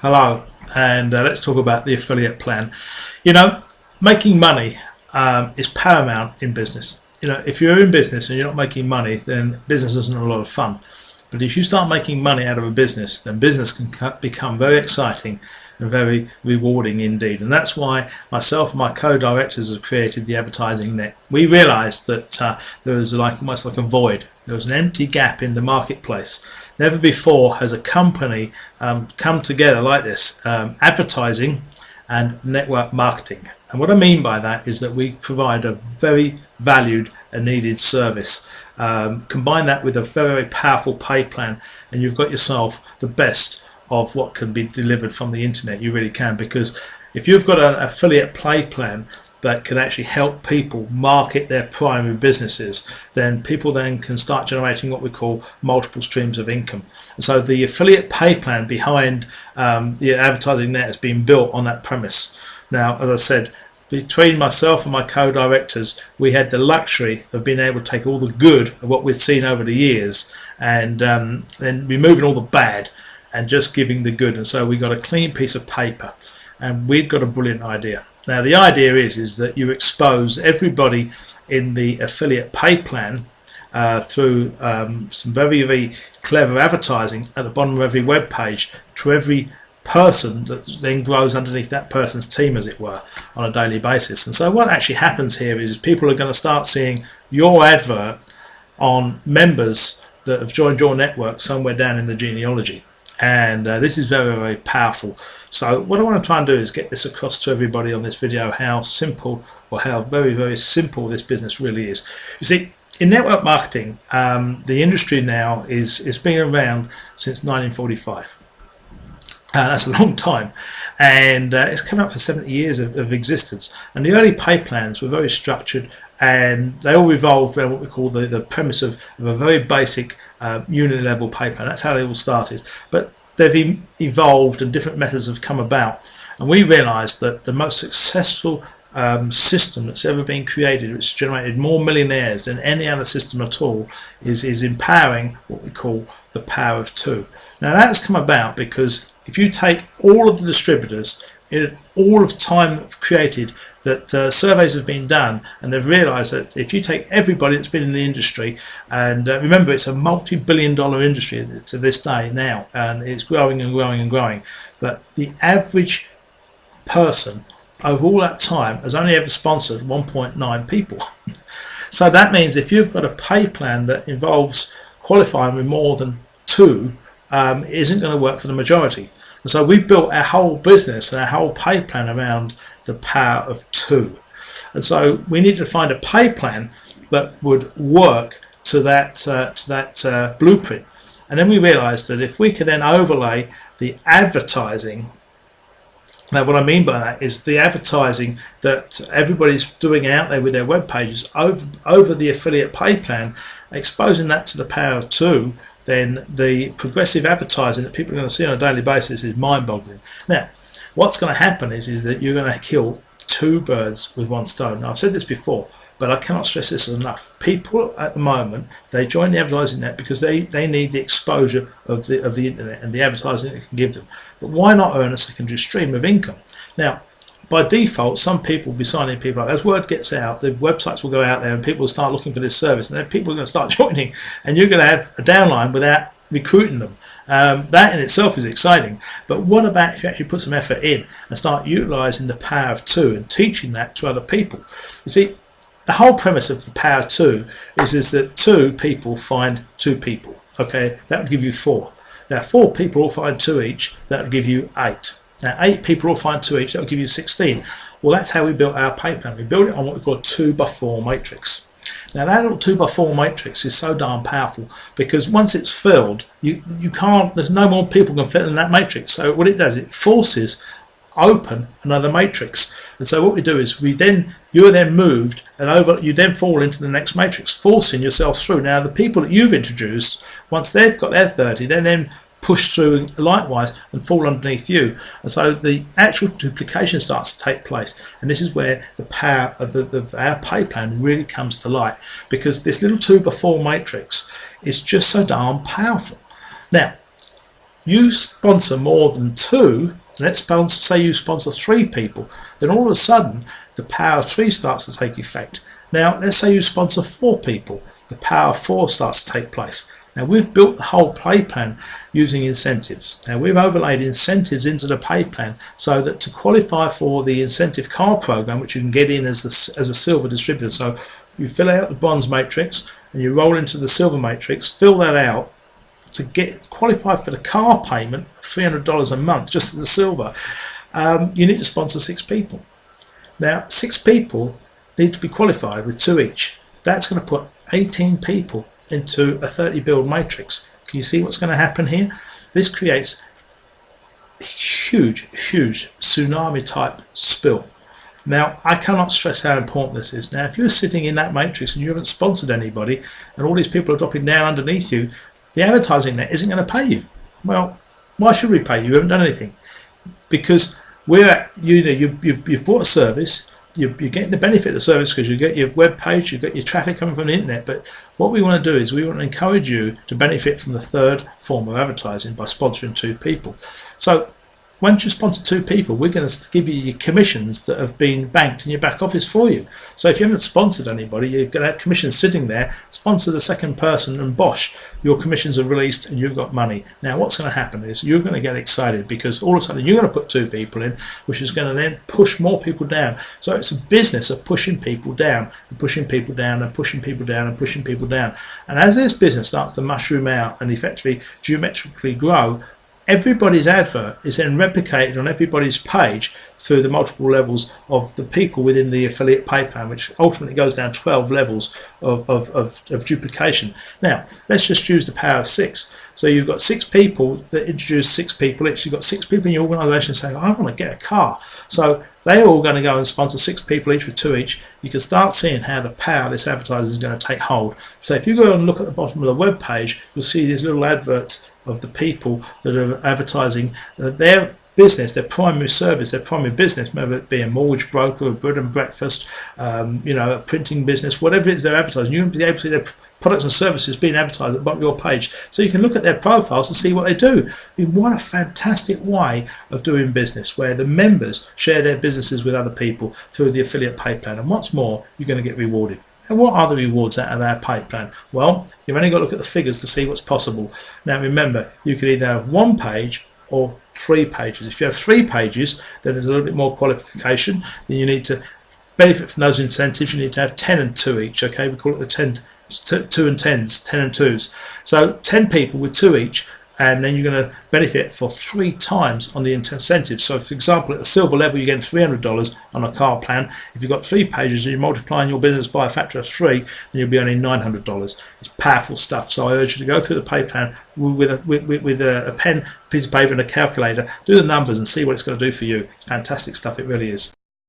Hello, and let's talk about the affiliate plan. You know, making money is paramount in business. You know, if you're in business and you're not making money, then business isn't a lot of fun. But if you start making money out of a business, then business can become very exciting and very rewarding indeed. And that's why myself and my co-directors have created the advertising net. We realized that there was almost like a void. There was an empty gap in the marketplace. Never before has a company come together like this, advertising and network marketing. And what I mean by that is that we provide a very valued and needed service. Combine that with a very powerful pay plan, and you've got yourself the best of what can be delivered from the internet. You really can, because if you've got an affiliate pay plan that can actually help people market their primary businesses, then people then can start generating what we call multiple streams of income. And so the affiliate pay plan behind the advertising net has been built on that premise. Now, as I said, between myself and my co-directors, we had the luxury of being able to take all the good of what we've seen over the years and then removing all the bad and just giving the good. And so we got a clean piece of paper, and we've got a brilliant idea. Now the idea is that you expose everybody in the affiliate pay plan through some very clever advertising at the bottom of every web page to every person that then grows underneath that person's team, as it were, on a daily basis. And so what actually happens here is people are going to start seeing your advert on members that have joined your network somewhere down in the genealogy. And this is very powerful. So what I want to try and do is get this across to everybody on this video, how simple, or how very simple this business really is. You see, in network marketing, the industry now is been around since 1945. That's a long time, and it's come up for 70 years of existence. And the early pay plans were very structured, and they all revolved around what we call the premise of a very basic unit level pay plan. That's how they all started, but they've evolved and different methods have come about. And we realized that the most successful system that's ever been created, which generated more millionaires than any other system at all, is empowering what we call the power of two. Now that's come about because if you take all of the distributors, all of time created, that surveys have been done, and they've realized that if you take everybody that's been in the industry, and remember it's a multi-billion-dollar industry to this day now, and it's growing and growing and growing, but the average person over all that time has only ever sponsored 1.9 people. So that means if you've got a pay plan that involves qualifying with more than two, it isn't going to work for the majority. And so we built our whole business and our whole pay plan around the power of two. And so we needed to find a pay plan that would work to that blueprint. And then we realized that if we could then overlay the advertising. Now what I mean by that is the advertising that everybody's doing out there with their web pages over the affiliate pay plan, exposing that to the power of two, then the progressive advertising that people are going to see on a daily basis is mind-boggling. Now what's going to happen is that you're going to kill two birds with one stone. Now I've said this before, but I cannot stress this enough. People at the moment, they join the advertising net because they need the exposure of the internet and the advertising it can give them. But why not earn a secondary stream of income? Now, by default, some people will be signing people up. As word gets out, the websites will go out there and people will start looking for this service, and then people are going to start joining, and you're going to have a downline without recruiting them. That in itself is exciting, but what about if you actually put some effort in and start utilizing the power of two and teaching that to other people? You see, the whole premise of the power of two is that two people find two people. Okay, that would give you four. Now four people will find two each, that would give you 8. Now 8 people will find two each, that will give you 16. Well, that's how we built our pay plan. We built it on what we call a 2x4 matrix. Now that little 2x4 matrix is so darn powerful because once it's filled, you can't, there's no more people can fit in that matrix. So what it does, it forces open another matrix. And so what we do is you're then moved and you then fall into the next matrix, forcing yourself through. Now the people that you've introduced, once they've got their 30, they then push through likewise and fall underneath you, and so the actual duplication starts to take place. And this is where the power of our pay plan really comes to light, because this little 2x4 matrix is just so darn powerful. Now you sponsor more than 2, let's say you sponsor 3 people, then all of a sudden the power of 3 starts to take effect. Now let's say you sponsor 4 people, the power of 4 starts to take place. Now we've built the whole pay plan using incentives. Now we've overlaid incentives into the pay plan so that to qualify for the incentive card program, which you can get in as a silver distributor, so if you fill out the bronze matrix and you roll into the silver matrix, fill that out, to get qualified for the car payment of $300 a month just as the silver, you need to sponsor 6 people. Now 6 people need to be qualified with 2 each. That's going to put 18 people into a 30 build matrix. Can you see what's going to happen here? This creates a huge tsunami type spill. Now I cannot stress how important this is. Now if you're sitting in that matrix and you haven't sponsored anybody and all these people are dropping down underneath you, the advertising net isn't going to pay you. Well, why should we pay you? You haven't done anything. Because you've bought a service, you're getting the benefit of the service because you get your web page, you've got your traffic coming from the internet. But what we want to do is we want to encourage you to benefit from the third form of advertising by sponsoring 2 people. So once you sponsor 2 people, we're going to give you your commissions that have been banked in your back office for you. So if you haven't sponsored anybody, you're going to have commissions sitting there. Sponsor the second person and bosh, your commissions are released and you've got money. Now what's going to happen is you're going to get excited because all of a sudden you're going to put 2 people in, which is going to then push more people down. So it's a business of pushing people down and pushing people down and pushing people down and pushing people down. And as this business starts to mushroom out and effectively geometrically grow, everybody's advert is then replicated on everybody's page through the multiple levels of the people within the affiliate pay plan, which ultimately goes down 12 levels of duplication. Now, let's just use the power of 6. So you've got 6 people that introduce 6 people each. You've got 6 people in your organisation saying, I want to get a car. So they're all going to go and sponsor 6 people each with 2 each. You can start seeing how the power of this advertising is going to take hold. So if you go and look at the bottom of the web page, you'll see these little adverts of the people that are advertising their business, their primary service, their primary business, whether it be a mortgage broker, a bread and breakfast, a printing business, whatever it is they're advertising. You're going to be able to see their products and services being advertised at the bottom of your page, so you can look at their profiles and see what they do. I mean, what a fantastic way of doing business, where the members share their businesses with other people through the affiliate pay plan, and what's more, you're going to get rewarded. And what are the rewards out of our pay plan? Well, you've only got to look at the figures to see what's possible. Now remember, you can either have 1 page or 3 pages. If you have 3 pages, then there's a little bit more qualification. Then you need to benefit from those incentives. You need to have 10 and 2 each. Okay, we call it the 2 and 10s, 10 and 2s. So 10 people with 2 each, and then you're going to benefit for 3 times on the incentives. So for example, at the silver level, you're getting $300 on a car plan. If you've got 3 pages and you're multiplying your business by a factor of 3, then you'll be earning $900. It's powerful stuff. So I urge you to go through the pay plan with a pen, piece of paper and a calculator, do the numbers and see what it's going to do for you. It's fantastic stuff, it really is.